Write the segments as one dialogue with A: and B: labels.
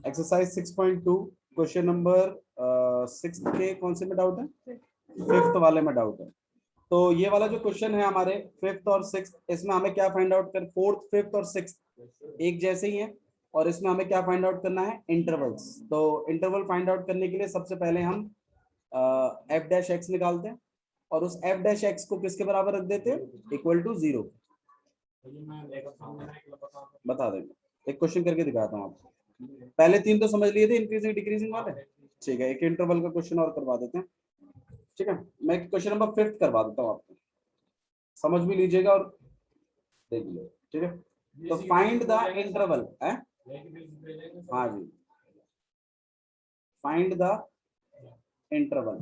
A: Exercise 6.2 question number 6 के कौन से में डाउट है? फिफ्थ वाले में डाउट है। तो ये वाला जो क्वेश्चन है हमारे फिफ्थ और सिक्स, इसमें हमें क्या फाइंड आउट कर, फोर्थ फिफ्थ और सिक्स एक जैसे ही है, और इसमें हमें क्या फाइंड आउट करना है? इंटरवल्स। तो इंटरवल फाइंड आउट करने के लिए सबसे पहले हम एफ डैश एक्स निकालते हैं, और उस एफ डैश एक्स को किसके बराबर रख देते हैं? Equal to 0। बता देंगे, एक क्वेश्चन करके दिखाता हूँ आपको। पहले तीन तो समझ लिए थे इंक्रीजिंग डिक्रीजिंग वाले, ठीक है। एक इंटरवल का क्वेश्चन और करवा देते हैं, ठीक है। मैं क्वेश्चन नंबर फिफ्थ करवा देता हूँ आपको, समझ भी लीजिएगा और देख लीजिए, ठीक है। तो फाइंड द इंटरवल है, हाँ जी, फाइंड द इंटरवल।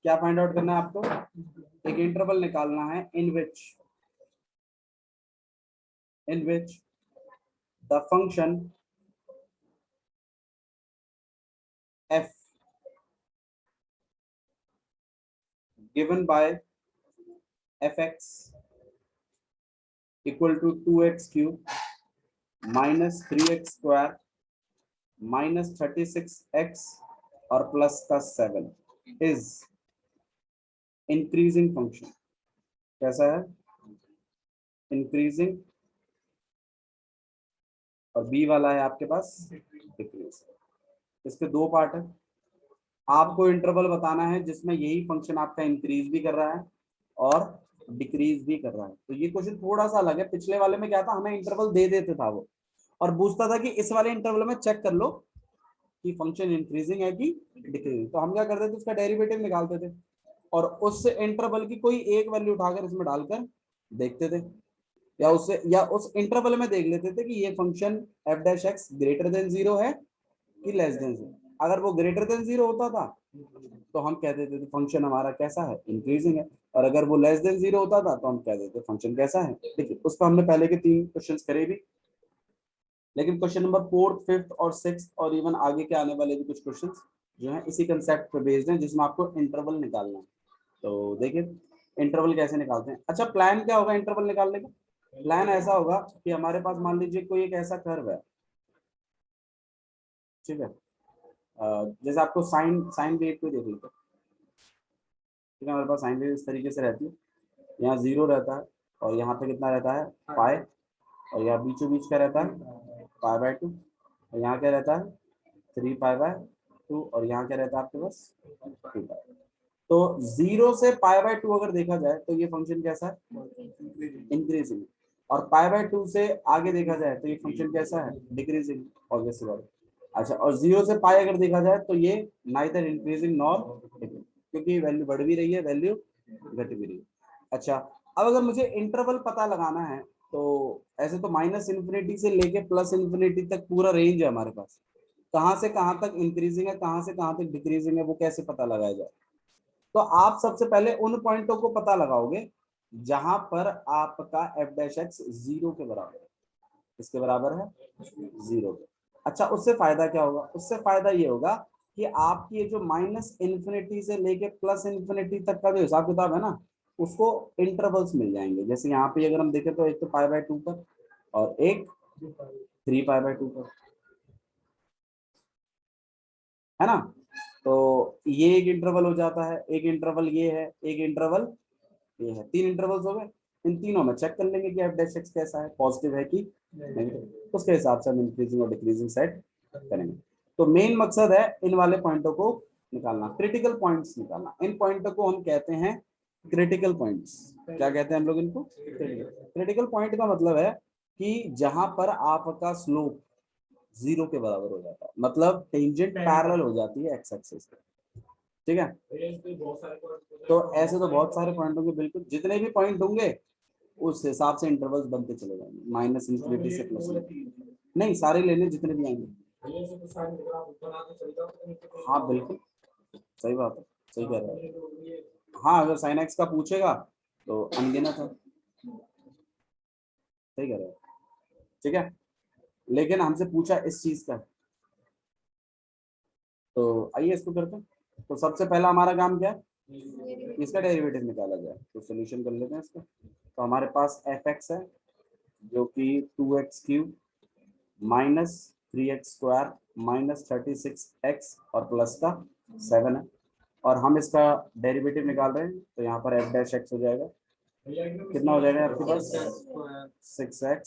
A: क्या फाइंड आउट करना है आपको? एक इंटरवल निकालना है in which the function f given by fx equal to 2x cube minus 3x square minus 36x और प्लस का 7 is increasing function। कैसा है? इंक्रीजिंग, और बी वाला है आपके पास डिक्रीज। इसके दो पार्ट है, आपको इंटरवल बताना है जिसमें यही फंक्शन आपका इंक्रीज भी कर रहा है और डिक्रीज भी कर रहा है। तो ये क्वेश्चन थोड़ा सा अलग है। पिछले वाले में क्या था, हमें इंटरवल दे देते था वो, और पूछता था कि इस वाले इंटरवल में चेक कर लो कि फंक्शन इंक्रीजिंग है कि डिक्रीजिंग। तो हम क्या करते थे, उसका डेरिवेटिव निकालते थे, और उस इंटरवल की कोई एक वैल्यू उठाकर इसमें डालकर देखते थे, या उससे या उस इंटरवल में देख लेते थे कि ये function F dash x greater than 0 है कि लेस देन 0। अगर वो ग्रेटर देन 0 होता था तो हम कह देते थे फंक्शन हमारा कैसा है? इंक्रीजिंग है। और अगर वो लेस देन 0 होता था तो हम कह देते फंक्शन कैसा है? देखिए, उस पर हमने पहले के 3 क्वेश्चंस करे भी, लेकिन क्वेश्चन नंबर 4, 5 और 6 और इवन आगे के आने वाले भी कुछ क्वेश्चंस जो है इसी कंसेप्ट पे बेस्ड हैं, जिसमें आपको इंटरवल निकालना है। तो देखिए इंटरवल कैसे निकालते हैं। अच्छा, प्लान क्या होगा इंटरवल निकालने का? प्लान ऐसा होगा कि हमारे पास मान लीजिए कोई एक ऐसा कर्व है, ठीक है। जैसे आपको साइन साइन वेव को देख लीजिए, ठीक है। हमारे पास साइन वेव इस तरीके से रहती है, यहाँ 0 रहता है, और यहाँ पे कितना रहता है? पाई, और यहाँ बीचों बीच का रहता है पाई/2, और यहाँ क्या रहता है? 3 पाई/2, और यहाँ क्या रहता है आपके पास? 2 पाई। तो 0 से पाई/2 अगर देखा जाए तो ये फंक्शन कैसा है? इंक्रीजिंग। और पाई/2 से आगे देखा जाए तो ये फंक्शन कैसा है? डिक्रीजिंग, ऑब्वियसली बात। अच्छा, और 0 से पाई अगर देखा जाए तो ये नाइदर इंक्रीजिंग नॉर डिक्रीजिंग, क्योंकि वैल्यू बढ़ भी रही है, वैल्यू घट भी रही है। अच्छा, अब अगर मुझे इंटरवल पता लगाना है तो ऐसे तो माइनस इन्फिनिटी से लेके प्लस इन्फिनिटी तक पूरा रेंज है हमारे पास। कहाँ से कहाँ तक इंक्रीजिंग है, कहाँ से कहाँ तक डिक्रीजिंग है, वो कैसे पता लगाया जाए? तो आप सबसे पहले उन पॉइंटों को पता लगाओगे जहां पर आपका एफ डैश एक्स 0 के बराबर है। किसके बराबर है? 0 के। अच्छा, उससे फायदा क्या होगा? उससे फायदा ये होगा कि आपकी ये जो माइनस इन्फिनिटी से लेके प्लस इन्फिनिटी तक का जो हिसाब किताब है ना, उसको इंटरवल्स मिल जाएंगे। जैसे यहाँ पे अगर हम देखें तो एक तो पाई/2 पर और एक 3 पाई/2 पर, है ना। तो ये एक इंटरवल हो जाता है, एक इंटरवल ये है, एक इंटरवल ये है, 3 इंटरवल्स हो गए। इन तीनों में चेक कर लेंगे कि एफ डैश एक्स कैसा है, पॉजिटिव है कि नेगेटिव। उसके हिसाब से हम इंक्रीजिंग और डिक्रीजिंग सेट करेंगे। तो मेन मकसद है इन वाले पॉइंटों को निकालना, क्रिटिकल पॉइंट्स निकालना। इन पॉइंटों को हम कहते हैं क्रिटिकल पॉइंट्स। क्या कहते हैं हम लोग इनको? क्रिटिकल पॉइंट का मतलब है कि जहां पर आपका स्लोप 0 के बराबर हो जाता है, मतलब टेंजेंट पैरेलल हो जाती है एक्स एक्सिस, ठीक है। तो ऐसे तो बहुत सारे पॉइंट होंगे, बिल्कुल जितने भी पॉइंट होंगे उस हिसाब से इंटरवल्स बनते चले जाएंगे, माइनस इन्फिनिटी से प्लस। नहीं, सारे लेने जितने भी आएंगे। हाँ बिल्कुल, सही बात है, सही कह रहे हैं। हाँ, अगर साइन एक्स का पूछेगा तो अनगिनत है, सही कह रहे हैं, ठीक है। लेकिन हमसे पूछा इस चीज का, तो आइए इसको करते हैं। तो सबसे पहला हमारा काम क्या है? इसका डेरिवेटिव निकाला जाए। तो सोल्यूशन कर लेते हैं इसका। तो हमारे पास एफ एक्स है जो कि 2x³ -3x² -36x और प्लस का 7 है, और हम इसका डेरिवेटिव निकाल रहे हैं, तो यहाँ पर f' हो जाएगा। कितना हो जाएगा आपके पास? 6x।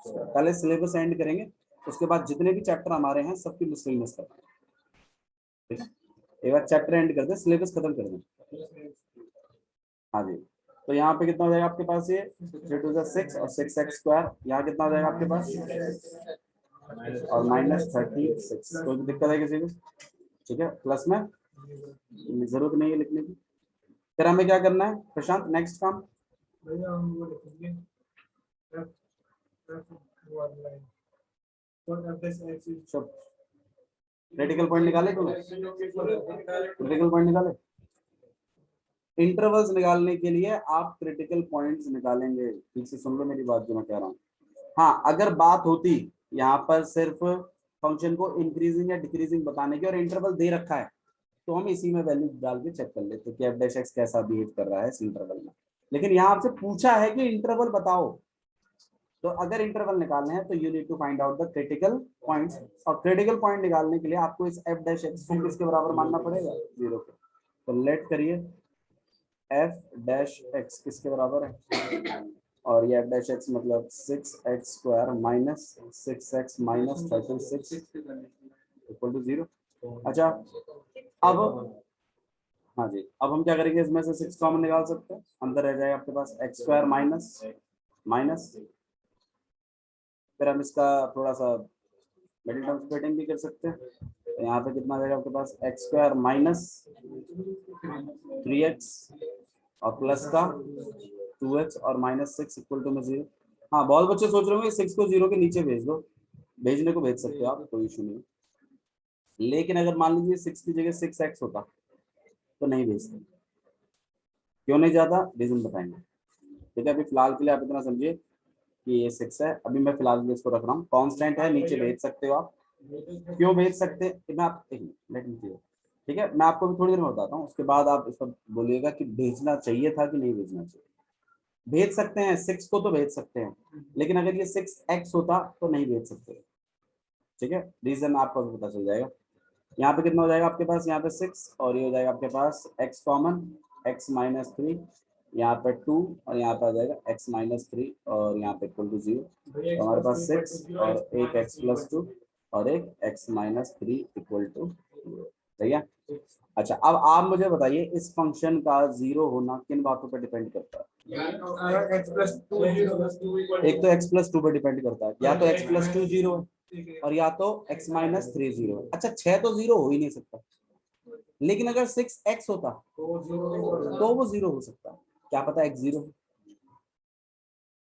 A: पहले सिलेबस एंड करेंगे, उसके बाद जितने भी चैप्टर हमारे हैं सबकी मिसलेनियस करेंगे। ठीक है, एक बार चैप्टर एंड कर दे, सिलेबस खत्म कर दें। हाँ जी, तो यहाँ पे कितना हो जाएगा आपके पास? ये 3 2 6 और 6x², यहाँ कितना हो जाएगा आपके पास? और -36। कोई दिक्कत है किसी को? ठीक है, प्लस में जरूरत नहीं है लिखने की। फिर हमें क्या करना है प्रशांत, नेक्स्ट काम? क्रिटिकल पॉइंट निकाले तुमने? क्रिटिकल पॉइंट निकाले? इंटरवल्स निकालने के लिए आप क्रिटिकल पॉइंट्स निकालेंगे। ठीक से सुन लो मेरी बात जो मैं कह रहा हूँ। हाँ, अगर बात होती यहाँ पर सिर्फ फंक्शन को इंक्रीजिंग या डिक्रीजिंग बताने की और इंटरवल दे रखा है, तो हम इसी में वैल्यू डाल के चेक कर लेते कि f' कैसा बिहेव कर रहा है इस इंटरवल में। लेकिन यहाँ आपसे पूछा है कि इंटरवल बताओ, तो अगर इंटरवल निकालने हैं तो you need to find out the critical points, और क्रिटिकल पॉइंट निकालने के लिए आपको इस f' को किसके बराबर मानना पड़ेगा? 0 के। तो लेट करिए, f' किसके बराबर है? और ये f' मतलब 6x² -6x -36 इक्वल टू 0। अच्छा, अब हाँ जी, अब हम क्या करेंगे, इसमें से 6 कॉमन निकाल सकते हैं, अंदर रह जाएगा आपके पास x² माइनस, फिर हम इसका थोड़ा सा मिडिल टर्म स्प्लिटिंग भी कर सकते हैं। तो यहाँ पे कितना आ जाएगा आपके पास? x² -3x और प्लस का 2x और -6 इक्वल टू में 0। हाँ, बहुत बच्चे सोच रहे होंगे 6 को 0 के नीचे भेज दो, भेजने को भेज सकते हो आप, कोई इशू नहीं। लेकिन अगर मान लीजिए 6 की जगह 6x होता तो नहीं भेजते। क्यों नहीं जाता, रीजन बताएंगे। ठीक है, अभी फिलहाल के लिए आप इतना समझिए कि ये 6 है, अभी मैं फिलहाल के लिए इसको रख रहा हूँ। कांस्टेंट है, नीचे भेज सकते हो आप। क्यों भेज सकते हैं, मैं आप लेट मी क्लियर। ठीक है, मैं आपको भी थोड़ी देर में बताता हूँ, उसके बाद आप इस पर बोलिएगा कि भेजना चाहिए था कि नहीं भेजना चाहिए। भेज सकते हैं 6 को, तो भेज सकते हैं, लेकिन अगर ये 6x होता तो नहीं भेज सकते। ठीक है, रीजन आपको भी पता चल जाएगा। यहाँ पे कितना हो जाएगा आपके पास? यहाँ पे 6 और ये हो जाएगा आपके पास x कॉमन, x -3, यहाँ पे 2 और यहाँ पे आ जाएगा x -3 और यहाँ पे इक्वल टू 0। तो हमारे पास 6 और एक x + 2 और एक x -3 इक्वल टू 0। सही है। अच्छा, अब आप मुझे बताइए इस फंक्शन का 0 होना किन बातों पर डिपेंड करता है? एक तो x + 2 पर डिपेंड करता है, या तो x + 2 0 है और या तो x -3 0 है। अच्छा, 6 तो 0 हो ही नहीं सकता, लेकिन अगर 6x होता तो वो 0 हो सकता। क्या पता x 0,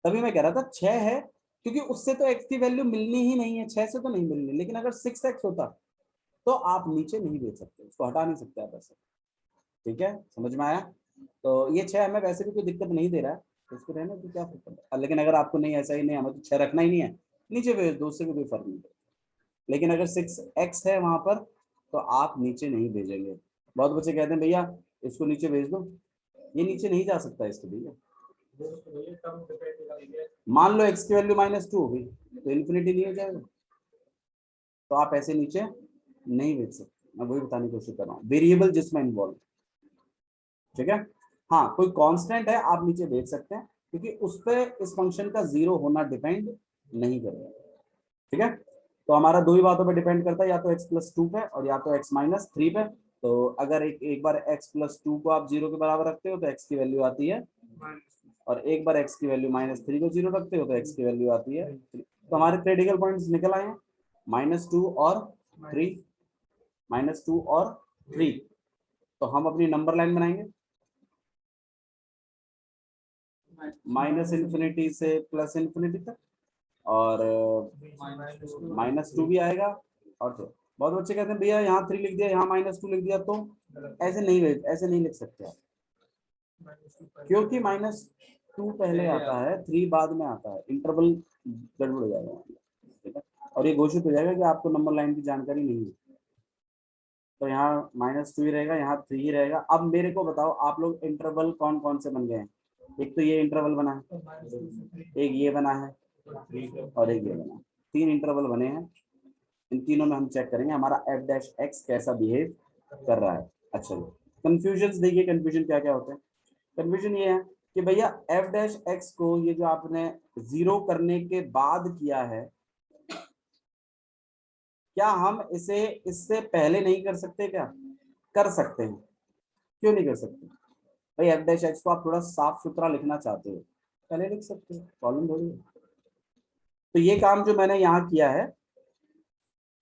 A: तभी मैं कह रहा था 6 है, क्योंकि उससे तो x की वैल्यू मिलनी ही नहीं है, 6 से तो नहीं मिलनी। लेकिन अगर 6x होता तो आप नीचे नहीं भेज सकते, उसको हटा नहीं सकते आप ऐसे। ठीक है, समझ में आया? तो ये 6 हमें वैसे भी कोई दिक्कत नहीं दे रहा है, तो उसको रहने तो क्या फर्क पड़ता है। लेकिन अगर आपको नहीं, ऐसा ही नहीं, हमें तो 6 रखना ही नहीं है, नीचे भेज दो, उससे भी कोई फर्क नहीं पड़ता। लेकिन अगर 6x है वहां पर तो आप नीचे नहीं भेजेंगे। बहुत बच्चे कहते हैं भैया इसको नीचे भेज दो, ये नीचे नहीं जा सकता इसको भैया। मान लो x की वैल्यू -2 हो गई तो इन्फिनिटी नहीं हो जाएगा, तो आप ऐसे नीचे नहीं भेज सकते। मैं वही बताने की कोशिश कर रहा हूँ, वेरिएबल जिसमें इन्वॉल्व। ठीक है, हाँ, कोई कांस्टेंट है आप नीचे भेज सकते हैं, क्योंकि उस पर इस फंक्शन का 0 होना डिपेंड नहीं करेगा। ठीक है, तो हमारा दो ही बातों पे डिपेंड करता है, या तो x + 2 पे और या तो x -3 पे। तो अगर एक बार x + 2 को आप 0 के बराबर रखते हो तो x की वैल्यू आती है, और एक बार x की वैल्यू -3 को 0 रखते हो तो x की वैल्यू आती है 3। तो हमारे क्रिटिकल पॉइंट्स निकल आए हैं -2 और 3, -2 और 3। तो हम अपनी नंबर लाइन बनाएंगे, -∞ से +∞ तक, और -2 भी आएगा। और तो बहुत बच्चे कहते हैं भैया यहाँ 3 लिख दिया, यहाँ -2 लिख दिया, तो ऐसे नहीं लिख सकते आप, क्योंकि -2 पहले आता है, 3 बाद में आता है, इंटरवल गड़बड़ हो जाएगा। ठीक है, और ये घोषित हो जाएगा कि आपको नंबर लाइन की जानकारी नहीं है, तो यहाँ -2 ही रहेगा, यहाँ 3 ही रहेगा। अब मेरे को बताओ आप लोग इंटरवल कौन कौन से बन गए हैं? एक तो ये इंटरवल बना है, एक ये बना है और एक ये बना है। तीन इंटरवल बने हैं, इन तीनों में हम चेक करेंगे हमारा एफ डैश एक्स कैसा बिहेव कर रहा है। अच्छा कंफ्यूजन देखिए, कंफ्यूजन क्या क्या होते हैं। कंफ्यूजन ये है कि भैया एफ डैश एक्स को ये जो आपने जीरो करने के बाद किया है, क्या हम इसे इससे पहले नहीं कर सकते? क्या कर सकते हैं, क्यों नहीं कर सकते भाई? एफ डैश एक्स को आप थोड़ा साफ सुथरा लिखना चाहते हो, पहले लिख सकते हो, प्रॉब्लम थोड़ी है। तो ये काम जो मैंने यहाँ किया है,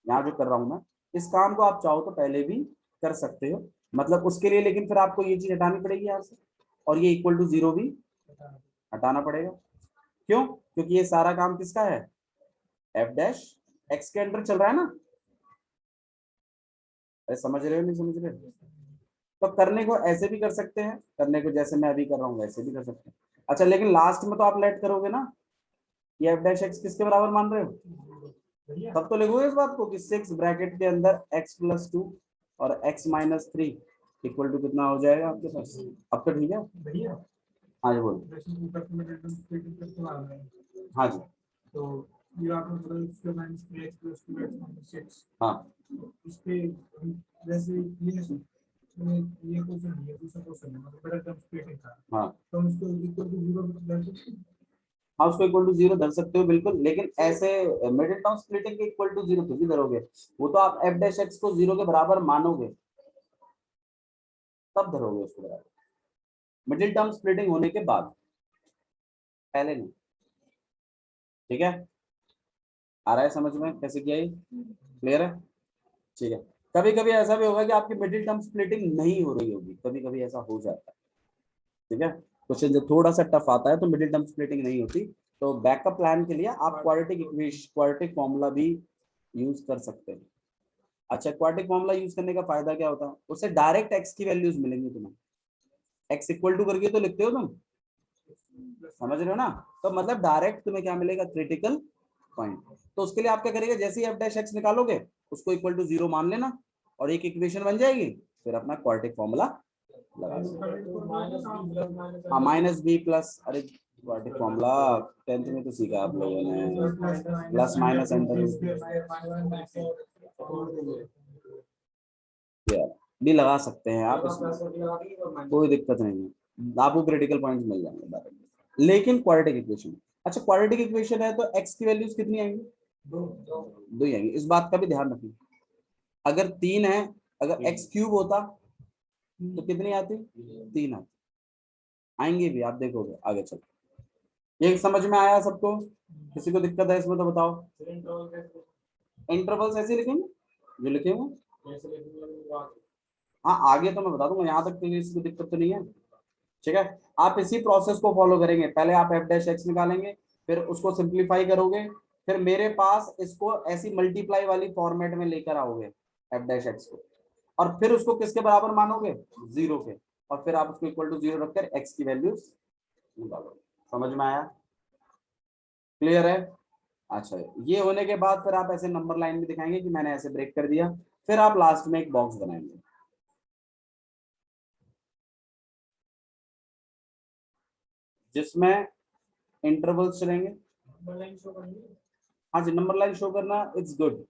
A: यहाँ जो कर रहा हूं मैं, इस काम को आप चाहो तो पहले भी कर सकते हो, मतलब उसके लिए, लेकिन फिर आपको ये चीज हटानी पड़ेगी यहाँ से, और ये इक्वल टू जीरो भी हटाना पड़ेगा। क्यों? क्योंकि ये सारा काम किसका है? एफ डैश एक्स के अंडर चल रहा है ना। अरे समझ रहे हो नहीं समझ रहे हो? तो करने को ऐसे भी कर सकते हैं, करने को जैसे मैं अभी कर रहा हूँ वैसे भी कर सकते हैं। अच्छा लेकिन लास्ट में तो आप लेट करोगे ना, ये एफ डैश एक्स किसके बराबर मान रहे हो? तब तो लिखोगे इस बात को कि 6 ब्रैकेट के अंदर x प्लस 2 और x माइनस 3 इक्वल टू कितना हो जाएगा आपके पास? अब तो ठीक है। हाँ जी बोलो। हाँ जी। तो ये आपने बोला x minus 3x plus 2x minus 6। हाँ इस पे जैसे ये क्वेश्चन है, दूसरा क्वेश्चन है, मतलब बड़ा टर्म स्प्लिटिंग का। हाँ तो हम इसको इक्वल टू 0 कर सकते हैं। हाँ उसको इक्वल टू 0 धर सकते हो बिल्कुल, लेकिन ऐसे मिडिल टर्म स्प्लिटिंग के इक्वल टू 0 तो धरोगे, वो तो आप एफ डैश एक्स को 0 के बराबर मानोगे तब धरोगे उसको बराबर, मिडिल टर्म स्प्लिटिंग होने के बाद, पहले नहीं। ठीक है, आ रहा है समझ में कैसे किया? ये क्लियर है? ठीक है। कभी कभी ऐसा भी होगा कि आपकी मिडिल टर्म स्प्लिटिंग नहीं हो रही होगी, कभी कभी ऐसा हो जाता है। ठीक है, क्वेश्चन जब थोड़ा सा टफ आता है तो मिडिल टर्म स्प्लिटिंग नहीं होती, तो बैकअप प्लान के लिए आप क्वाड्रेटिक फॉर्मूला भी यूज कर सकते हैं। अच्छा क्वाड्रेटिक फॉर्मूला यूज करने का फायदा क्या होता है? उससे डायरेक्ट एक्स की वैल्यूज मिलेंगी तुम्हें, एक्स इक्वल टू करके तो लिखते हो तुम, समझ रहे हो ना? तो मतलब डायरेक्ट तुम्हें क्या मिलेगा? Critical point. तो उसके लिए आप क्या करेंगे, जैसे ही एफ डैश एक्स निकालोगे उसको इक्वल टू 0 मान लेना और एक इक्वेशन बन जाएगी, फिर अपना क्वाड्रेटिक फॉर्मूला लगा दो। हाँ माइनस बी प्लस, अरे क्वाड्रेटिक फॉर्मूला 10th में तो सीखा आप लोगों ने, प्लस माइनस एंटर भी लगा सकते हैं आप, इसमें कोई दिक्कत नहीं है, आपको क्रिटिकल पॉइंट्स मिल जाएंगे डायरेक्ट। लेकिन क्वाड्रेटिक इक्वेशन, अच्छा क्वाड्रेटिक इक्वेशन है तो एक्स की वैल्यूज कितनी आएंगी? दो ही आएंगी, इस बात का भी ध्यान रखना। अगर 3 है, अगर एक्स क्यूब होता तो कितनी आती? 3 आती, आएंगे भी, आप देखोगे आगे चल। ये समझ में आया सबको? किसी को दिक्कत है इसमें तो बताओ। इंटरवल्स ऐसे लिखेंगे जो लिखेंगे, हाँ आगे तो मैं बता दूंगा, यहाँ तक तो किसी को दिक्कत तो नहीं है। ठीक है, आप इसी प्रोसेस को फॉलो करेंगे, पहले आप एफ डैश एक्स निकालेंगे, फिर उसको सिंप्लीफाई करोगे, फिर मेरे पास इसको ऐसी मल्टीप्लाई वाली फॉर्मेट में लेकर आओगे एफ डैश एक्स को, और फिर उसको किसके बराबर मानोगे? 0 के, और फिर आप उसको इक्वल टू 0 रखकर एक्स की वैल्यूज निकालोगे। समझ में आया? क्लियर है? अच्छा ये होने के बाद फिर आप ऐसे नंबर लाइन में दिखाएंगे कि मैंने ऐसे ब्रेक कर दिया, फिर आप लास्ट में एक बॉक्स बनाएंगे जिसमें इंटरवल्स चलेंगे। हाँ जी नंबर लाइन शो करना इट्स गुड,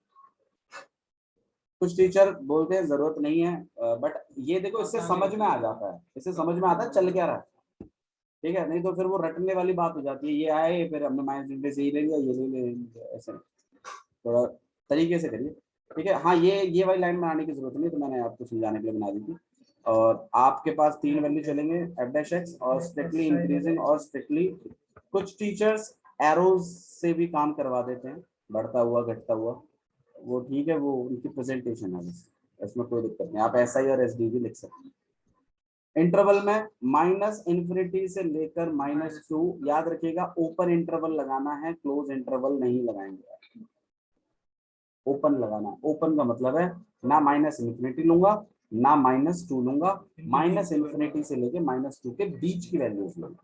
A: कुछ टीचर बोलते हैं जरूरत नहीं है, बट ये देखो इससे समझ में आ जाता है, इससे समझ में आता है चल क्या रहा है। ठीक है, नहीं तो फिर वो रटने वाली बात हो जाती है, ये आए फिर हमने माइनस से ही ले लिया, ये ले ले ऐसे, थोड़ा तरीके से करिए। ठीक है, हाँ ये वाली लाइन बनाने की जरूरत नहीं, तो मैंने आपको समझाने के लिए बना दी थी। और आपके पास 3 वैल्यू चलेंगे एफ डैश एक्स, और स्ट्रिक्टली इंक्रीजिंग और स्ट्रिक्टली, कुछ टीचर्स एरोज से भी काम करवा देते हैं, बढ़ता हुआ घटता हुआ, वो ठीक है, वो उनकी प्रेजेंटेशन है बस, इसमें कोई दिक्कत नहीं, आप एस आई और एस डी भी लिख सकते हैं। इंटरवल में माइनस इन्फिनिटी से लेकर -2, याद रखिएगा ओपन इंटरवल लगाना है, क्लोज इंटरवल नहीं लगाएंगे, ओपन लगाना। ओपन का मतलब है ना माइनस इन्फिनिटी लूंगा ना -2 लूंगा, माइनस इन्फिनिटी से लेके -2 के बीच की वैल्यूज लूंगा।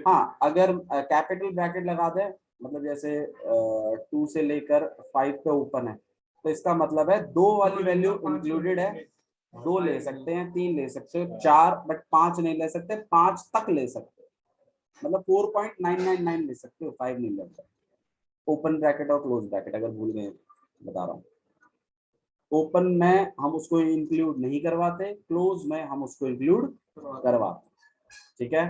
A: हाँ अगर कैपिटल ब्रैकेट लगा दे, मतलब जैसे 2 से लेकर 5 पे ओपन है, तो इसका मतलब है 2 वाली वैल्यू इंक्लूडेड है, 2 ले सकते हैं, 3 ले सकते हो, 4, बट 5 नहीं ले सकते, 5 तक ले सकते हो, मतलब 4.999 ले सकते हो, 5 नहीं ले सकते। ओपन ब्रैकेट और क्लोज ब्रैकेट, अगर भूल गए बता रहा हूँ। ओपन में हम उसको इंक्लूड नहीं करवाते, क्लोज में हम उसको इंक्लूड करवाते, ठीक है।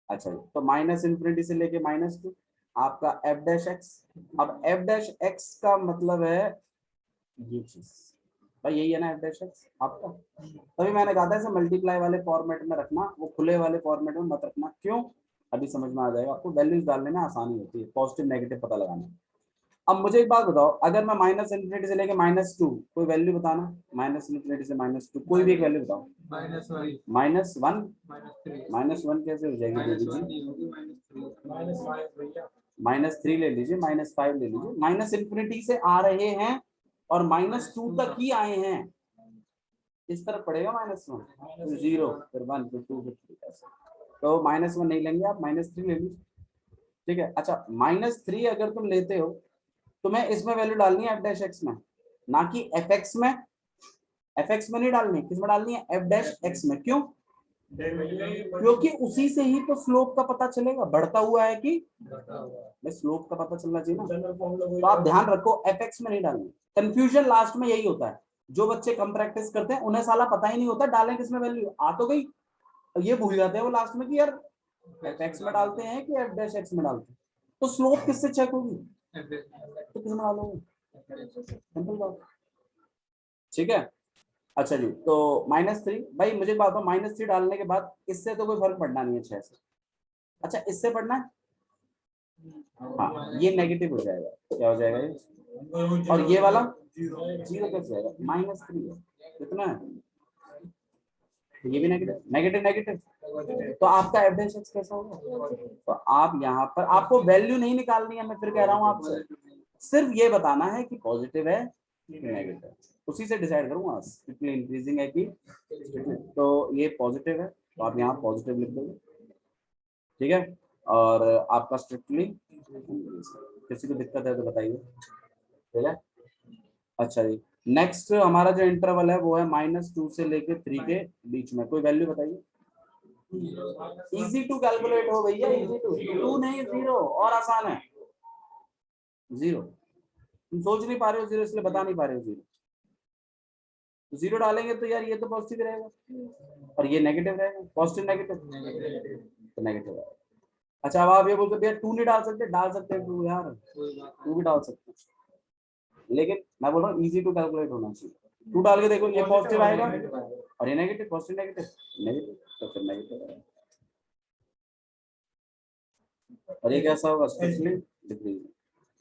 A: अच्छा जी, तो माइनस इन्फिनिटी से लेके -2 आपका एफ डैश एक्स। अब एफ डैश एक्स का मतलब है ये चीज भाई, यही है ना एफ डैश एक्स आपका। तभी मैंने कहा था इसे मल्टीप्लाई वाले फॉर्मेट में रखना, वो खुले वाले फॉर्मेट में मत रखना। क्यों? अभी समझ में आ जाएगा आपको। वैल्यूज डालने में आसानी होती है, पॉजिटिव नेगेटिव पता लगाना। अब मुझे एक बात बताओ, अगर मैं माइनस इन्फिनिटी से लेके -2 कोई वैल्यू बताना, माइनस इन्फिनिटी से -2 कोई भी एक वैल्यू बताओ। -1 -1 कैसे हो जाएगी दीदी जी? -3 ले लीजिए, -5 ले लीजिए। माइनस इन्फिनिटी से आ रहे हैं और -2 तक ही आए हैं, इस तरफ पड़ेगा -1 तो 0 फिर 1 फिर 2 फिर 3 ऐसे। तो -1 नहीं लेंगे आप, -3 ले लीजिए, ठीक है। अच्छा -3 अगर तुम लेते हो तुम्हें इसमें वैल्यू डालनी है एफ डैश एक्स में, ना कि एफ एक्स में। एफ एक्स में नहीं डालनी, किस में डालनी है? एफ डैश एक्स में। क्यों? क्योंकि उसी से ही तो स्लोप का पता चलेगा, बढ़ता हुआ है कि स्लोप का पता चलना चाहिए ना। तो आप ध्यान रखो एफ एक्स में नहीं डालनी। कंफ्यूजन लास्ट में यही होता है, जो बच्चे कम प्रैक्टिस करते हैं उन्हें साला पता ही नहीं होता डालें किसमें वैल्यू, आ तो गई, ये भूल जाते हैं वो लास्ट में कि यार एफ एक्स में डालते हैं कि एफ डैश एक्स में डालते हैं। तो स्लोप किससे चेक होगी? तो किसमें डालोगे? सिंपल बात, ठीक है। अच्छा जी, तो -3 भाई मुझे बात हो, -3 डालने के बाद इससे तो कोई फर्क पड़ना नहीं है 6 से। अच्छा इससे पढ़ना है, हाँ ये नेगेटिव हो जाएगा, क्या हो जाएगा ये? और ये वाला 0 कैसे जाएगा? -3 है, कितना है? ये भी नेगेटिव नेगेटिव नेगेटिव, तो आपका एफ डैश एक्स कैसा होगा? तो आप यहाँ पर आपको वैल्यू नहीं निकालनी है, मैं फिर कह रहा हूँ आपसे, सिर्फ ये बताना है कि पॉजिटिव है कि नेगेटिव, उसी से डिसाइड करूंगा स्ट्रिक्टली इंक्रीजिंग है कि। तो ये पॉजिटिव है तो आप यहाँ पॉजिटिव लिख दोगे, ठीक है। और आपका स्ट्रिक्टली, किसी को दिक्कत है तो बताइए, ठीक है। अच्छा जी, नेक्स्ट हमारा जो इंटरवल है वो है -2 से लेके 3 के बीच में, कोई वैल्यू बताइए। इजी टू कैलकुलेट हो भैया, इजी टू नहीं 0, और आसान है 0। तुम सोच नहीं पा रहे हो 0 इसलिए बता नहीं पा रहे हो 0। 0 डालेंगे तो यार ये तो पॉजिटिव रहेगा और ये नेगेटिव रहेगा, पॉजिटिव नेगेटिव तो नेगेटिव रहेगा। अच्छा अब आप ये बोलते भैया 2 नहीं डाल सकते, डाल सकते हैं 2 यार, 2 भी डाल सकते हैं, लेकिन मैं बोल रहा हूँ इजी टू कैलकुलेट होना चाहिए। 2 डाल के देखो, ये पॉजिटिव आएगा और ये नेगेटिव, पॉजिटिव नेगेटिव नेगेटिव, तो फिर नेगेटिव आएगा। और ये कैसा होगा? Strictly decreasing.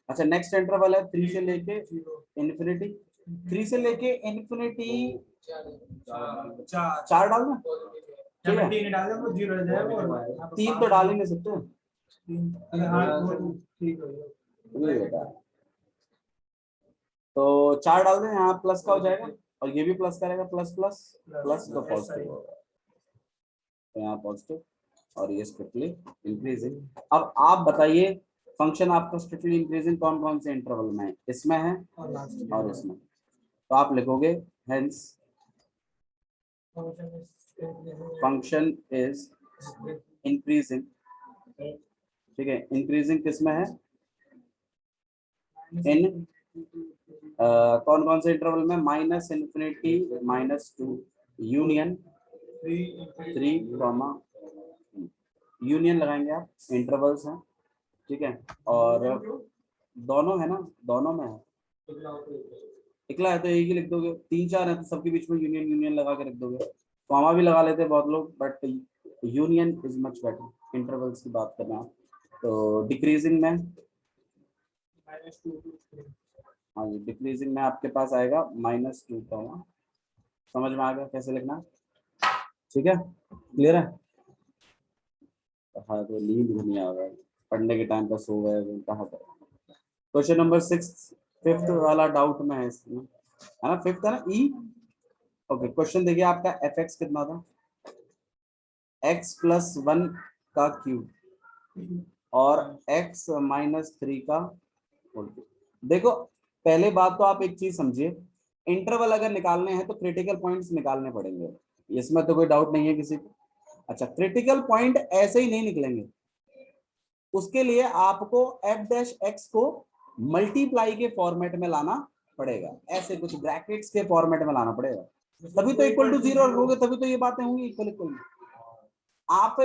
A: अच्छा नेक्स्ट इंटरवल है 3 से लेके इन्फिनिटी। 3 से लेके इन्फिनिटी 4 डालना, ठीक है। 3 तो डाल ही नहीं सकते, तो 4 डाल दें, यहाँ प्लस का हो जाएगा और ये भी प्लस करेगा, प्लस प्लस प्लस तो पॉजिटिव होगा, तो यहाँ पॉजिटिव और ये स्ट्रिक्टली इंक्रीजिंग। अब आप बताइए फंक्शन आपका स्ट्रिक्टली इंक्रीजिंग कौन कौन से इंटरवल में है? इसमें है और इसमें। तो आप लिखोगे हेंस फंक्शन इज इंक्रीजिंग, ठीक है। इंक्रीजिंग किसमें है? इन कौन कौन से इंटरवल में? -इन्फिनिटी -2 यूनियन 3, यूनियन लगाएंगे आप, इंटरवल्स हैं, ठीक है। और दोनों है ना, दोनों में है, इकला है तो एक ही लिख दोगे, 3 4 है तो सबके बीच में यूनियन यूनियन लगा के रख दोगे। कॉमा भी लगा लेते हैं बहुत लोग, but union is much better. Intervals की बात करना, तो डिक्रीजिंग में, हाँ जी डिक्रीजिंग में आपके पास आएगा -2 का, समझ में आ गया कैसे लिखना? ठीक है, क्लियर है? हाँ तो नींद भी नहीं आ रहा है, पढ़ने के टाइम पर सो गए कहाँ पर। क्वेश्चन नंबर 6, 5th वाला डाउट में है इसमें, है ना, 5th है ना, ई। ओके क्वेश्चन देखिए आपका, एफ एक्स कितना था? x+1 का क्यूब और x-3 का होल क्यूब। देखो पहले बात तो आप एक चीज समझिए, इंटरवल अगर निकालने हैं तो क्रिटिकल पॉइंट्स निकालने पड़ेंगे, इसमें तो कोई डाउट नहीं है किसी को। अच्छा क्रिटिकल पॉइंट ऐसे ही नहीं निकलेंगे, उसके लिए आपको एफ डैश एक्स को मल्टीप्लाई के फॉर्मेट में लाना पड़ेगा, ऐसे कुछ ब्रैकेट्स के फॉर्मेट में लाना पड़ेगा, तभी तो इक्वल टू जीरो रखोगे, तभी तो ये बातें होंगी इक्वल इक्वल। आप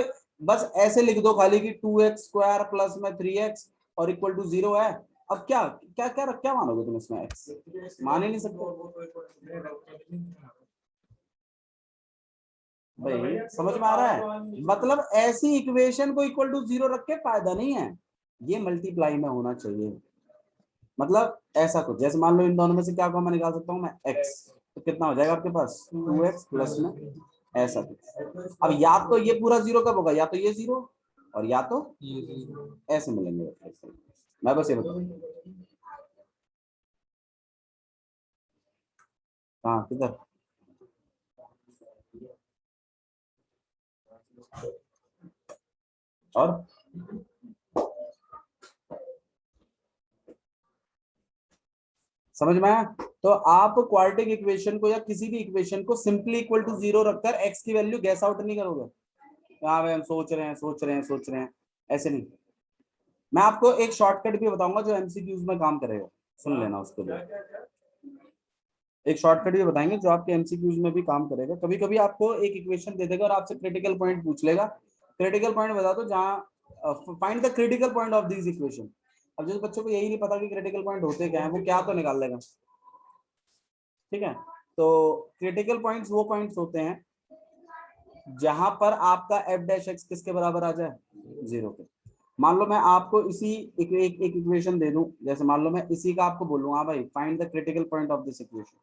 A: बस ऐसे लिख दो खाली कि 2x² प्लस में 3x और इक्वल टू 0 है, अब क्या क्या क्या क्या मानोगे तुम इसमें, x मान ही नहीं सकते भाई, समझ में आ रहा है? मतलब ऐसी इक्वेशन को इक्वल टू 0 रख के फायदा नहीं है, ये मल्टीप्लाई में होना चाहिए। मतलब ऐसा कुछ, जैसे मान लो इन दोनों में से क्या कॉमन निकाल सकता हूँ मैं, x, तो कितना हो जाएगा आपके पास 2x प्लस में ऐसा कुछ। अब या तो ये पूरा 0 कब होगा, या तो ये 0 और या तो ऐसे मिलेंगे। मैं बस ये बताऊँ, हाँ किधर, और समझ में आया? तो आप क्वाड्रेटिक इक्वेशन को या किसी भी इक्वेशन को सिंपली इक्वल टू 0 रखकर x की वैल्यू गैस आउट नहीं करोगे, हाँ भाई हम सोच रहे हैं, ऐसे नहीं। मैं आपको एक शॉर्टकट भी बताऊंगा जो एमसीक्यूज में काम करेगा, सुन लेना उसके लिए। एक शॉर्टकट भी बताएंगे जो आपके एमसीक्यूज में भी काम करेगा। कभी कभी आपको एक इक्वेशन दे देगा और आपसे क्रिटिकल पॉइंट पूछ लेगा, क्रिटिकल पॉइंट बता दो जहां find the critical point of this equation. अब जिस बच्चों को यही नहीं पता कि क्रिटिकल पॉइंट होते क्या है, वो क्या तो निकाल लेगा, ठीक है? तो क्रिटिकल पॉइंट्स वो पॉइंट्स होते हैं जहां पर आपका एफ डैश एक्स किसके बराबर आ जाए, 0 के। मान लो मैं आपको इसी एक इक्वेशन दे दूं, जैसे मान लो मैं इसी का आपको बोलूं, हाँ भाई find the critical point of this equation,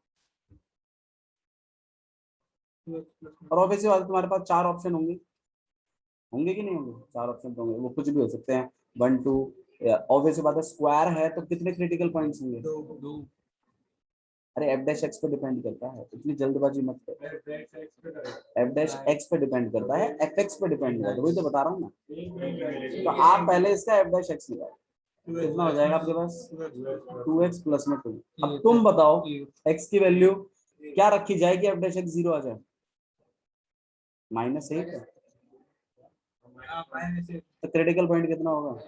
A: और ऑब्वियसली बात है तुम्हारे पास 4 ऑप्शन होंगे, होंगे कि नहीं होंगे, 4 ऑप्शन तो होंगे, वो कुछ भी हो सकते हैं 1 2। ऑब्वियसली बात है स्क्वायर है तो कितने क्रिटिकल पॉइंट्स होंगे, 2। अरे एफ डैश एक्स पे डिपेंड करता है, इतनी जल्दबाजी मत कर, एफ डैश एक्स पे डिपेंड करता है, एफ एक्स पे डिपेंड करता है, वही तो बता रहा हूँ मैं। तो आप पहले इसका एफ डैश एक्स निकालो, कितना हो जाएगा आपके पास 2x प्लस में 2। अब तुम बताओ x की वैल्यू क्या रखी जाएगी एफ डैश एक्स 0 आ जाए, -1, तो क्रिटिकल पॉइंट कितना होगा,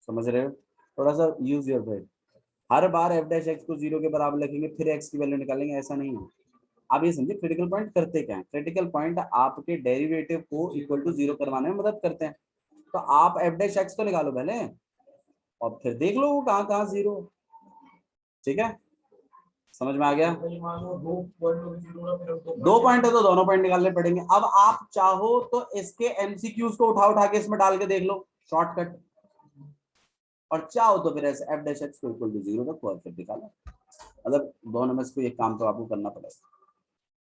A: समझ रहे हो? थोड़ा सा use your brain, her bar F dash x को 0 के बराबर लिखेंगे फिर x की वैल्यू निकालेंगे, ऐसा नहीं है। आप ये समझिए क्रिटिकल पॉइंट करते क्या है, क्रिटिकल पॉइंट आपके डेरिवेटिव को इक्वल टू 0 करवाने में मदद करते हैं। तो आप एफ डैश एक्स तो निकालो पहले और फिर देख लो वो कहाँ कहाँ 0, ठीक है? समझ में आ गया? 2 पॉइंट है तो दोनों पॉइंट निकालने पड़ेंगे। अब आप चाहो तो इसके एमसीक्यूज को उठा उठा के इसमें डाल के देख लो शॉर्टकट, और चाहो तो फिर ऐसे एफ डैश एक्स को इक्वल टू 0 तक परफेक्ट निकालो। मतलब दोनों में से कोई एक काम तो आपको करना पड़ेगा,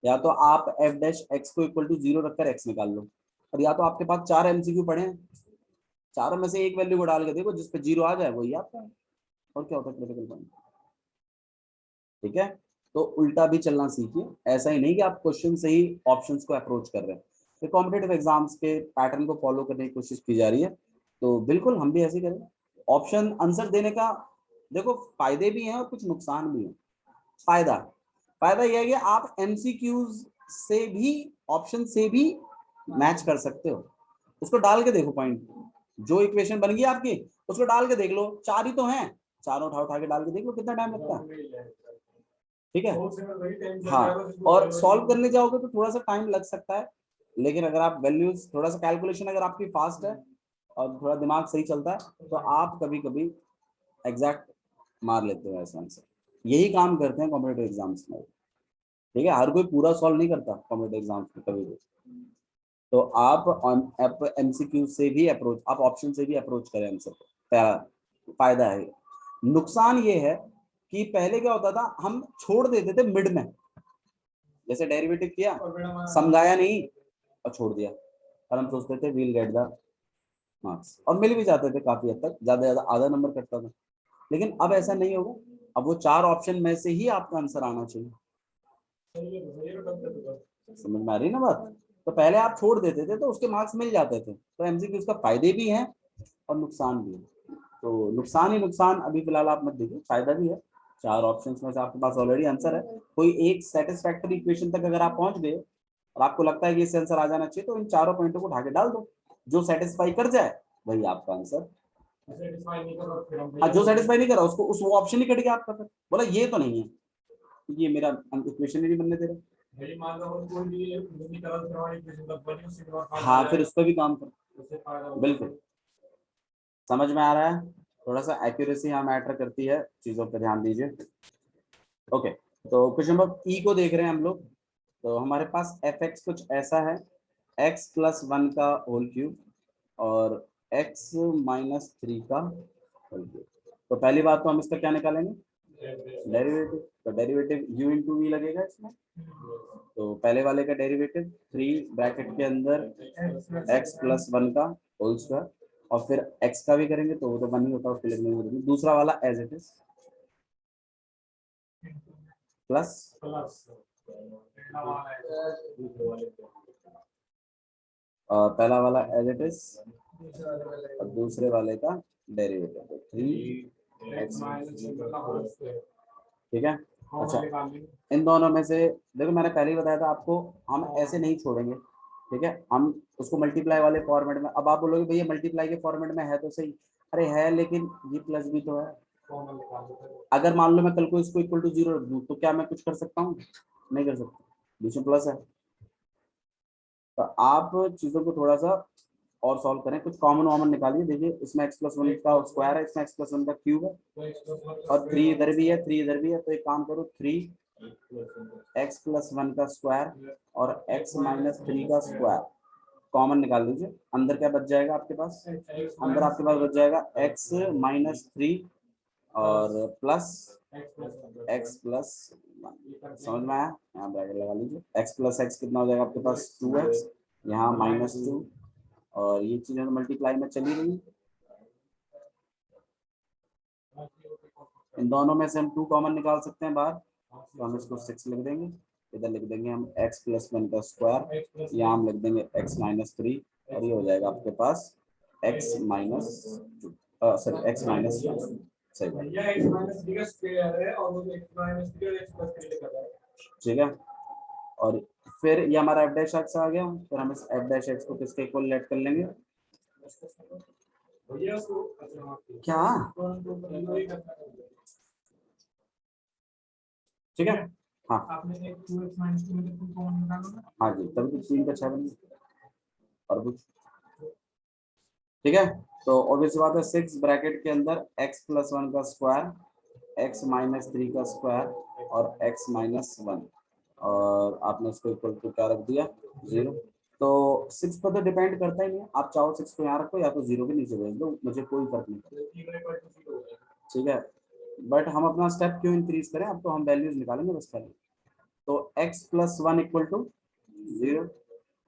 A: या तो आप एफ डैश एक्स को इक्वल टू 0 रखकर एक्स निकाल लो, और या तो आपके पास 4 एमसीक्यू पड़े हैं, चारों में से एक वैल्यू को डाल के देखो जिसपे 0 आ जाए वही आपका है, और क्या होता है क्रिटिकल पॉइंट, ठीक है? तो उल्टा भी चलना सीखिए, ऐसा ही नहीं कि आप क्वेश्चन से ही ऑप्शंस को अप्रोच कर रहे हैं। तो कॉम्पिटेटिव एग्जाम्स के पैटर्न को फॉलो करने की कोशिश की जा रही है, तो बिल्कुल हम भी ऐसे करें। ऑप्शन आंसर देने का देखो फायदे भी हैं और कुछ नुकसान भी हैं। फायदा यह है कि आप एमसीक्यूज से भी, ऑप्शन से भी मैच कर सकते हो, उसको डाल के देखो पॉइंट, जो इक्वेशन बन गई आपकी उसको डाल के देख लो, 4 ही तो हैं, चारों उठा उठा के डाल के देख लो कितना टाइम लगता है, ठीक है? हाँ, और सॉल्व करने जाओगे तो थोड़ा सा टाइम लग सकता है, लेकिन अगर आप वैल्यूज थोड़ा सा कैलकुलेशन अगर आपकी फास्ट है और थोड़ा दिमाग सही चलता है तो आप कभी कभी एग्जैक्ट मार लेते हो ऐसा आंसर। यही काम करते हैं कॉम्पिटिटिव एग्जाम्स में, ठीक है? हर कोई पूरा सॉल्व नहीं करता कॉम्पिटिटिव एग्जाम्स में कभी भी। तो आप एमसीक्यू से भी अप्रोच, आप ऑप्शन से भी अप्रोच करें आंसर को, फायदा है। नुकसान ये है कि पहले क्या होता था, हम छोड़ देते थे मिड में, जैसे डेरिवेटिव किया समझाया नहीं और छोड़ दिया, और हम सोचते थे वील गेट द मार्क्स, और मिल भी जाते थे काफी हद तक, ज्यादा आधा नंबर कटता था। लेकिन अब ऐसा नहीं होगा, अब वो 4 ऑप्शन में से ही आपका आंसर आना चाहिए। समझ में आ रही ना बात? तो पहले आप छोड़ देते थे तो उसके मार्क्स मिल जाते थे, तो एमसीक्यू का फायदे भी हैं और नुकसान भी है। तो नुकसान ही नुकसान अभी फिलहाल आप मत देखिए, फायदा भी है, 4 ऑप्शंस में से आपके पास ऑलरेडी आंसर है। कोई एक सेटिस्फैक्टरी इक्वेशन तक अगर आप पहुंच गए और आपको लगता है कि इससे आंसर आ जाना चाहिए, तो इन चारों पॉइंटों को उठा के डाल दो, जो सेटिस्फाई कर जाए वही आपका आंसर।
B: सेटिस्फाई नहीं कर रहा फिर हम
A: हाँ, जो सेटिस्फाई नहीं कर रहा उसको उस वो ऑप्शन ही कट गया आपका। फिर बोला ये तो नहीं है, ये मेरा इक्वेशन ही नहीं बनने दे रहा।
B: भाई मान लो कोई भी नहीं कर रहा फिर हमारी इक्वेशन का बनी उसी के बाद
A: हाँ, फिर उस पर भी काम करो,
B: उससे फायदा
A: बिल्कुल। समझ में आ रहा है? थोड़ा सा एक्यूरेसी यहाँ मैटर करती है, चीजों पर ध्यान दीजिए। ओके, तो क्वेश्चन नंबर ई को देख रहे हैं हम लोग। तो हमारे पास एफ एक्स कुछ ऐसा है, x प्लस 1 का होल क्यूब और x माइनस 3 का होल क्यूब। तो पहली बात तो हम इसका क्या निकालेंगे, डेरिवेटिव। तो डेरिवेटिव u इंटू वी लगेगा इसमें। तो पहले वाले का डेरिवेटिव 3 ब्रैकेट के अंदर x प्लस 1 का होल स्क्वायर, और फिर x का भी करेंगे तो वो तो 1 ही होता है, उसके लिखने में दूसरा वाला एज इट इज प्लस पहला वाला एज इट इज और दूसरे वाले का डेरिवेटिव 3x। ठीक है। अच्छा, इन दोनों में से देखो, मैंने पहले ही बताया था आपको, हम ऐसे नहीं छोड़ेंगे। ठीक है, हम उसको मल्टीप्लाई वाले फॉर्मेट में। अब आप बोलोगे भैया मल्टीप्लाई के फॉर्मेट में है तो सही, अरे है, लेकिन ये प्लस भी तो है। अगर मान लो मैं कल को इसको इक्वल टू 0 रख दूं तो क्या मैं कुछ कर सकता हूँ? नहीं कर सकता, बीच में प्लस है। तो आप चीजों को थोड़ा सा और सॉल्व करें, कुछ कॉमन वॉमन निकालिए। देखिए इसमें x प्लस 1 का स्क्वायर है, इसमें x प्लस 1 का क्यूब है, और 3 इधर भी है, 3 इधर भी है। तो एक काम करो, 3x प्लस 1 का स्क्वायर और x माइनस 3 का स्क्वायर कॉमन निकाल लीजिए। अंदर क्या बच जाएगा आपके पास? अंदर आपके पास बच जाएगा x माइनस 3 और प्लस x प्लस 1। समझ में आया? यहाँ ब्रैकेट लगा लीजिए। x प्लस x कितना हो जाएगा आपके पास? 2x, यहाँ माइनस 2, और ये चीजें मल्टीप्लाई में चली रही। इन दोनों में से हम 2 कॉमन निकाल सकते हैं बाहर, तो हम इसको 6 लिख देंगे। इधर लिख देंगे हम x प्लस 1 का स्क्वायर, यहाँ हम लिख देंगे x माइनस 3, और ये हो जाएगा आपके पास x minus 2, sorry x minus 1। सही बात, ठीक है। और फिर ये हमारा एफ डैश एक्स आ गया, फिर हम इस एफ डैश एक्स को किसके इक्वल लेट कर लेंगे? क्या? ठीक है, हाँ हाँ जी, तभी तो 3 का 6 बन और कुछ। ठीक है, तो ऑब्वियस बात है 6 ब्रैकेट के अंदर x प्लस 1 का स्क्वायर, x माइनस 3 का स्क्वायर और x माइनस 1, और आपने इसको इक्वल टू क्या रख दिया? 0। तो 6 पर तो डिपेंड करता ही नहीं है, आप चाहो 6 को यहाँ रखो या तो 0 के नीचे भेज दो, मुझे कोई फर्क नहीं पड़ता। ठीक है, बट हम अपना स्टेप क्यों इंक्रीज करें, अब तो हम वैल्यूज निकालेंगे बस पहले। तो x प्लस 1 इक्वल टू 0,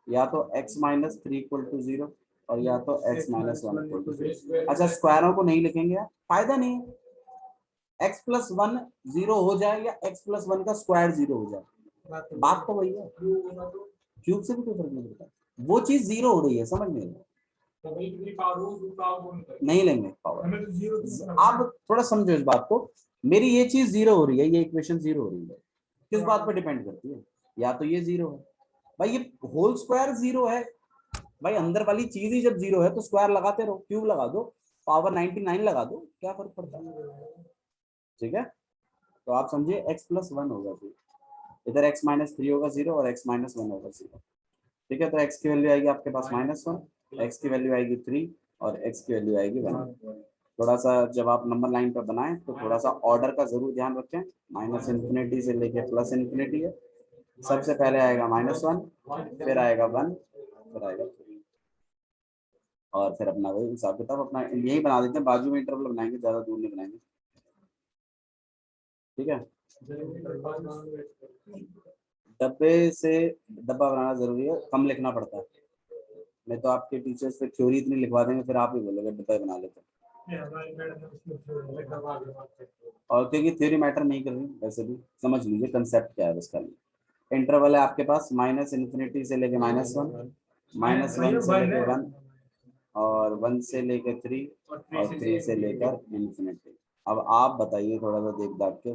A: या तो x माइनस 3 इक्वल टू 0, और या तो x माइनस 1 इक्वल टू 0। अच्छा, स्क्वायरों को नहीं लिखेंगे यार, फायदा नहीं है। x प्लस 1 0 हो जाए या x प्लस 1 का स्क्वायर 0 हो जाए, बात तो वही है। क्यूब से भी कोई फर्क नहीं पड़ता, वो चीज 0 हो रही है, समझ में नहीं लेंगे पावर। आप थोड़ा समझो इस बात को, मेरी ये चीज 0 हो रही है, ये इक्वेशन 0 हो रही है, किस बात पर डिपेंड करती है? या तो ये 0 है भाई, ये होल स्क्वायर 0 है भाई, अंदर वाली चीज ही जब 0 है तो स्क्वायर लगाते रहो, क्यूब लगा दो, पावर 99 लगा दो, क्या फर्क पड़ता है? ठीक है, तो आप समझिए x प्लस 1 होगा, फिर इधर x माइनस 3 होगा 0 और x माइनस 1 होगा 0। ठीक है, तो x की वैल्यू आएगी आपके पास -1, x की वैल्यू आएगी 3 और x की वैल्यू आएगी 1। थोड़ा सा जब आप नंबर लाइन पर बनाएं तो थोड़ा सा ऑर्डर का जरूर ध्यान रखें, माइनस इन्फिनिटी से लेके प्लस इन्फिनिटी है। सबसे पहले आएगा -1, फिर आएगा 1, फिर आएगा 3, और फिर अपना वही हिसाब किताब अपना यही बना देते हैं, बाजू में इंटरवल बनाएंगे, ज्यादा दूर नहीं बनाएंगे। ठीक है, डब्बे से डब्बा बनाना जरूरी है, कम लिखना पड़ता है, नहीं तो आपके टीचर्स फिर थ्योरी इतनी लिखवा देंगे, फिर आप ही बोलोगे डब्बा बना लेते। और क्योंकि थ्योरी मैटर नहीं कर रही, वैसे भी समझ लीजिए कंसेप्ट क्या है उसका। इंटरवल है आपके पास माइनस इन्फिनिटी से लेके -1, -1 से लेके 1, और 1 से लेकर 3, और 3 से लेकर इन्फिनिटी। अब आप बताइए थोड़ा सा देख दाख के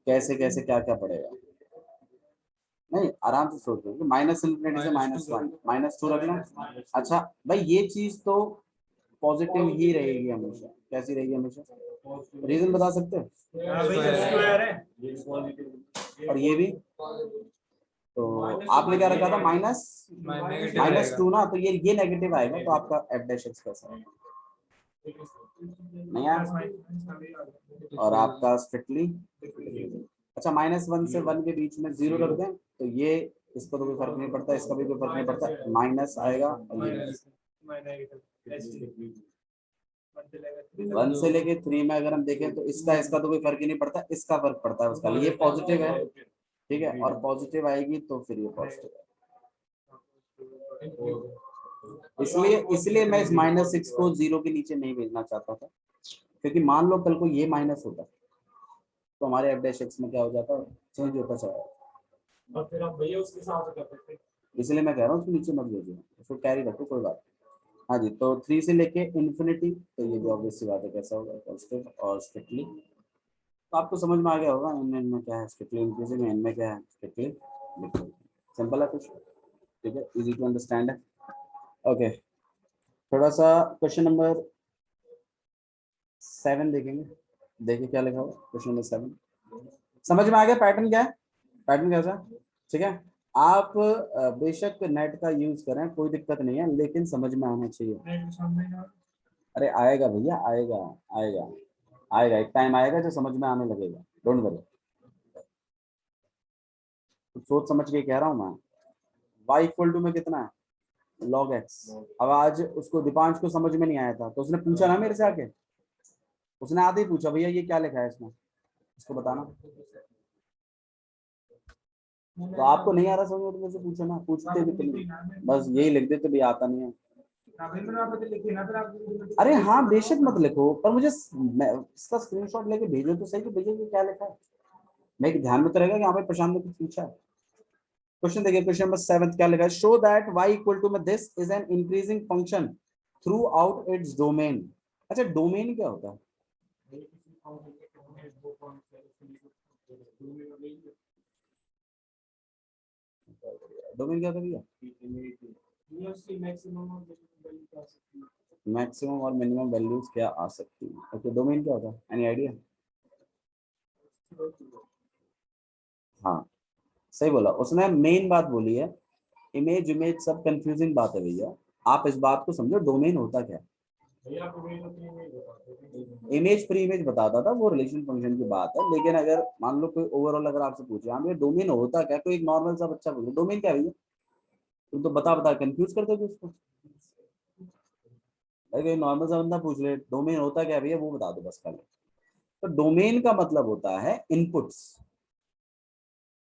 A: कैसे कैसे क्या क्या पड़ेगा। नहीं, आराम से सोच लो, माइनस इन्फिनिटी से -1 -2 रख लो। अच्छा भाई, ये चीज तो पॉजिटिव ही रहेगी हमेशा। कैसी रहेगी हमेशा? रीजन बता सकते हो? और ये भी तो आपने क्या रखा था? -2 ना, तो ये नेगेटिव आएगा, तो आपका f डैश x कैसा है? नहीं आया। और आपका स्ट्रिक्टली, अच्छा -1 से 1 के बीच में 0 रख दें, तो ये इसको तो कोई फर्क नहीं पड़ता, इसका भी कोई फर्क नहीं पड़ता, माइनस आएगा। और ये 1 से लेके 3 में अगर हम देखें तो इसका तो कोई फर्क ही नहीं पड़ता, इसका फर्क पड़ता है उसका। ये पॉजिटिव है, ठीक है, और पॉजिटिव आएगी तो फिर ये पॉजिटिव है। इसलिए मैं इस -6 को 0 के नीचे नहीं भेजना चाहता था, क्योंकि मान लो कल को ये माइनस होता तो हमारे f डैश x में क्या हो जाता, चेंज होता चला।
B: और फिर हम भैया उसके साथ कर सकते हैं,
A: इसलिए मैं कह रहा हूँ उसके नीचे मत भेजिए, उसको कैरी रखो, कोई बात। हाँ जी, तो 3 से लेके इन्फिनिटी, तो ये भी ऑब्वियस सी बात है, कैसा होगा? पॉजिटिव। और स्ट्रिक्टली तो आपको समझ में आ गया होगा, इन में क्या है स्ट्रिक्टली इंक्रीजिंग, एन में क्या है स्ट्रिक्टली डिक्रीजिंग। सिंपल है कुछ, ठीक है, इजी टू अंडरस्टैंड है। ओके, थोड़ा सा क्वेश्चन नंबर 7 देखेंगे, देखिए क्या लिखा हुआ क्वेश्चन नंबर 7। समझ में आ गया पैटर्न क्या है? पैटर्न कैसा? ठीक है, आप बेशक नेट का यूज करें, कोई दिक्कत नहीं है, लेकिन समझ में आना चाहिए। अरे आएगा भैया, आएगा आएगा आएगा, एक टाइम आएगा जो समझ में आने लगेगा, डोंट वरी। सोच समझ के कह रहा हूँ मैं। y इक्वल टू में कितना है? log x। अब आज उसको दीपांश को समझ में नहीं आया था, तो उसने पूछा ना मेरे से आके, उसने आते ही पूछा भैया ये क्या लिखा है इसमें, इसको बताना। तो आपको नहीं आ रहा समझ में तो मुझसे पूछो ना, पूछते भी तो नहीं, बस यही लिख देते भैया आता नहीं है। अरे हाँ बेशक मत लिखो, पर मुझे इसका स्क्रीनशॉट लेके भेजो तो सही कि भैया ये क्या लिखा है, मेरे ध्यान में तो रहेगा कि हाँ भाई प्रशांत ने कुछ पूछा है। क्वेश्चन देखिए, क्वेश्चन नंबर 7 क्या लिखा है? Show that y equal to में this is an increasing function throughout its domain. अच्छा, डोमेन क्या होता है? डोमेन क्या था भैया? मैक्सिमम और मिनिमम वैल्यूज क्या आ सकती है। ओके, डोमेन क्या होता है? Any idea? हाँ सही बोला उसने, मेन बात बोली है। इमेज इमेज सब कंफ्यूजिंग बात है भैया, आप इस बात को समझो, डोमेन होता क्या है। इमेज प्री इमेज बताता था, वो रिलेशन फंक्शन की बात है, लेकिन अगर मान लो कोई ओवरऑल अगर आपसे पूछे हाँ भैया डोमेन होता क्या, कोई एक नॉर्मल सा बच्चा बोले डोमेन क्या है भैया, तुम तो बता बता कंफ्यूज कर दोगे उसको। अगर नॉर्मल सा बंदा पूछ ले डोमेन होता क्या है भैया, वो बता दो बस खाली। तो डोमेन का मतलब होता है इनपुट्स।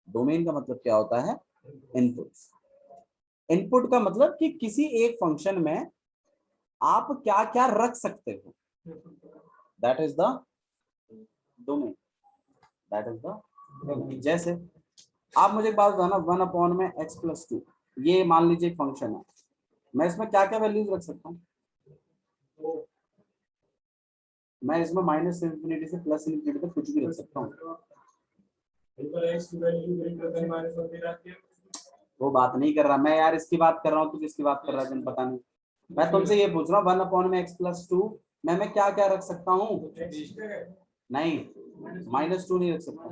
A: डोमेन का मतलब क्या होता है? इनपुट्स। इनपुट का मतलब कि किसी एक फंक्शन में आप क्या क्या रख सकते हो, that is the domain. That is the domain. जैसे आप मुझे एक बात बताना, 1/x+2 ये मान लीजिए एक फंक्शन है, मैं इसमें क्या क्या वैल्यूज रख सकता हूँ? मैं इसमें माइनस इन्फिनिटी से प्लस इन्फिनिटी तक कुछ भी रख सकता हूँ। वो बात नहीं कर रहा मैं यार, इसकी बात कर रहा हूँ, तू किसकी बात कर रहा है पता नहीं। मैं तुमसे ये पूछ रहा हूँ 1/x+2 मैं क्या क्या रख सकता हूँ? नहीं, -2 नहीं रख सकता।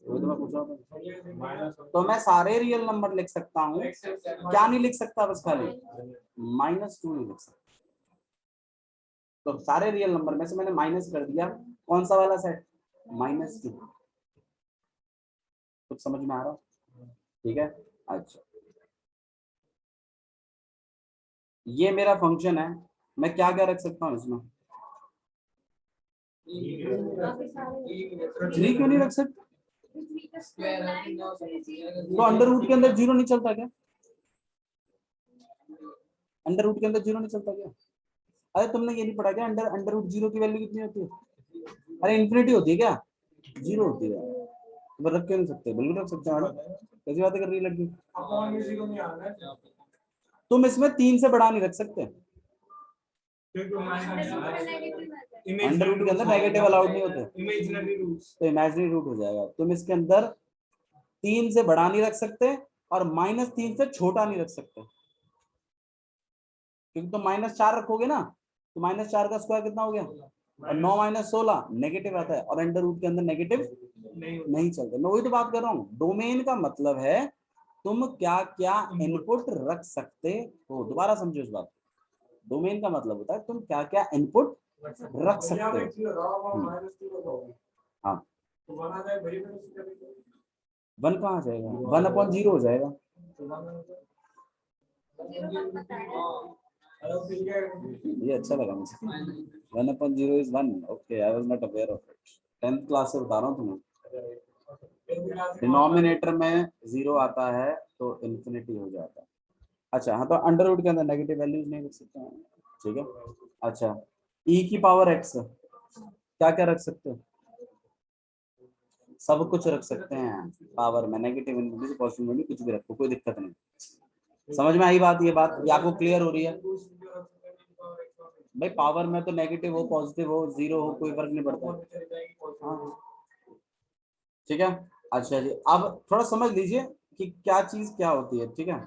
A: वो तो मैं पूछ रहा हूँ, तो मैं सारे रियल नंबर लिख सकता हूँ, क्या नहीं लिख सकता? बस खाली -2 नहीं लिख सकता। तो सारे रियल नंबर में से मैंने माइनस कर दिया, कौन सा वाला सेट? -2। कुछ समझ में आ रहा? ठीक है, अच्छा ये मेरा फंक्शन है, मैं क्या क्या रख सकता हूँ इसमें? 3 क्यों नहीं रख सकता? तो अंडर रूट के अंदर 0 नहीं चलता क्या? अंडर रूट के अंदर 0 नहीं चलता क्या? अरे तुमने ये नहीं पढ़ा क्या, अंडर रूट 0 की वैल्यू कितनी होती है? अरे इन्फिनिटी होती है क्या? 0 होती है। तो रख क्यों नहीं सकते? बिल्कुल रख सकते हैं। कैसी बातें कर रही है लड़की? तुम इसमें 3 से बढ़ा नहीं रख सकते। अंडर रूट के अंदर नेगेटिव अलाउड नहीं होते,
B: इमेजिनरी रूट्स।
A: तो इमेजिनरी रूट हो जाएगा। तुम इसके अंदर 3 से बड़ा नहीं रख सकते और -3 से छोटा नहीं रख सकते, क्योंकि तुम -4 रखोगे ना, तो -4 का स्क्वायर कितना हो गया, और 9 - 16 नेगेटिव आता है, और अंडर रूट के अंदर नेगेटिव नहीं चलता। मैं वही तो बात कर रहा हूँ, डोमेन का मतलब है तुम क्या क्या इनपुट रख सकते हो। दोबारा समझो इस बात, डोमेन का मतलब होता है तुम क्या क्या इनपुट रख सकते हो। हाँ, 1 कहाँ जाएगा, 1/0 हो जाएगा। ये अच्छा लगा मुझे, 1/0 is 1। Okay, I was not aware of it. 10th class से बता रहा हूँ तुम्हें। डिनोमिनेटर में 0 आता है तो इन्फिनिटी हो जाता है। अच्छा हाँ, तो अंडर रूट के अंदर नेगेटिव वैल्यूज नहीं रख सकते हैं, ठीक है। अच्छा, e की पावर x क्या क्या रख सकते हो, सब कुछ रख सकते हैं पावर में, नेगेटिव इन्फिनिटी पॉजिटिव इन्फिनिटी कुछ भी रखो, कोई दिक्कत नहीं। समझ में आई बात, ये बात ये आपको क्लियर हो रही है भाई? पावर में तो नेगेटिव हो पॉजिटिव हो 0 हो कोई फर्क नहीं पड़ता। हाँ ठीक है। अच्छा जी, अब थोड़ा समझ लीजिए कि क्या चीज क्या होती है, ठीक है।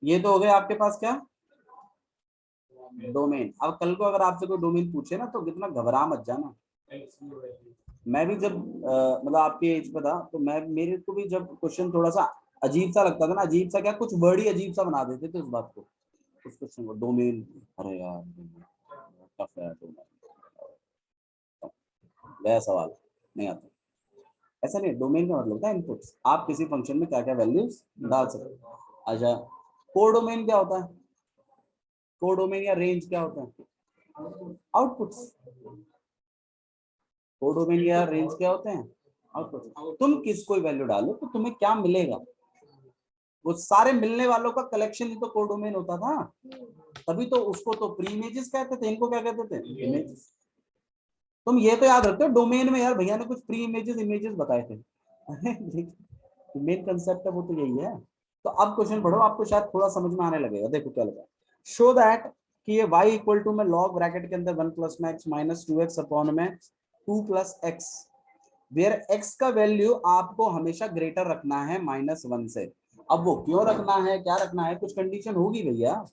A: ये तो हो गए आपके पास क्या, डोमेन। अब कल को अगर आपसे कोई डोमेन पूछे ना, तो कितना घबरा मत जाना। मैं भी जब मतलब आपके एज पे था, तो मैं मेरे को भी जब क्वेश्चन थोड़ा सा अजीब सा लगता था ना, अजीब सा क्या, कुछ वर्ड ही अजीब सा बना देते थे उस बात को, उस क्वेश्चन को, डोमेन। अरे यार टफ है डोमेन, वह सवाल नहीं आता। ऐसा नहीं, डोमेन का मतलब होता है इनपुट्स, आप किसी फंक्शन में क्या क्या वैल्यूज डाल सकते हो। अच्छा, कोडोमेन क्या होता है, कोडोमेन या रेंज क्या होता है, आउटपुट्स। कोडोमेन या रेंज क्या होते हैं, आउटपुट। तुम किस कोई वैल्यू डालो तो तुम्हें क्या मिलेगा, वो सारे मिलने वालों का कलेक्शन ही तो कोडोमेन होता था। तभी तो उसको तो प्री इमेजेस कहते थे, इनको क्या कहते थे, इमेजेस। तुम ये तो याद रखते हो डोमेन में, यार भैया ने कुछ प्री इमेजेस इमेजेस बताए थे। मेन कंसेप्ट है वो तो यही है। तो अब क्वेश्चन पढ़ो, आपको शायद थोड़ा समझ में आने लगेगा। देखो क्या लगा, शो दैट कि ये y इक्वल टू में लॉग ब्रैकेट के अंदर 1 + x माइनस 2x अपॉन में 2 + x, वेयर x का वैल्यू आपको हमेशा ग्रेटर रखना है -1 से। अब वो क्यों रखना है, क्या रखना है, कुछ कंडीशन होगी भैया,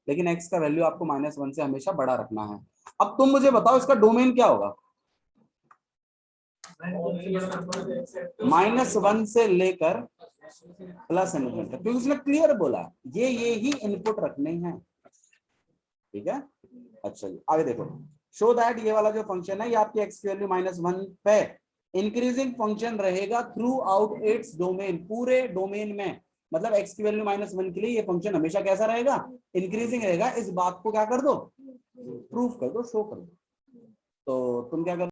A: लेकिन x का वैल्यू आपको -1 से हमेशा बड़ा रखना है। अब तुम मुझे बताओ इसका डोमेन क्या होगा, -1 से लेकर +∞ तक, क्योंकि उसने क्लियर बोला ये ही इनपुट रखने हैं, ठीक है। अच्छा जी, आगे देखो, शो दैट ये वाला जो फंक्शन है, ये आपकी x की वैल्यू -1 पे इंक्रीजिंग फंक्शन रहेगा थ्रू आउट इट्स डोमेन, पूरे डोमेन में। मतलब x की वैल्यू -1 के लिए ये फंक्शन हमेशा कैसा रहेगा, इंक्रीजिंग रहेगा। इस बात को क्या कर दो, प्रूफ कर दो, शो कर दो। तो तुम क्या कर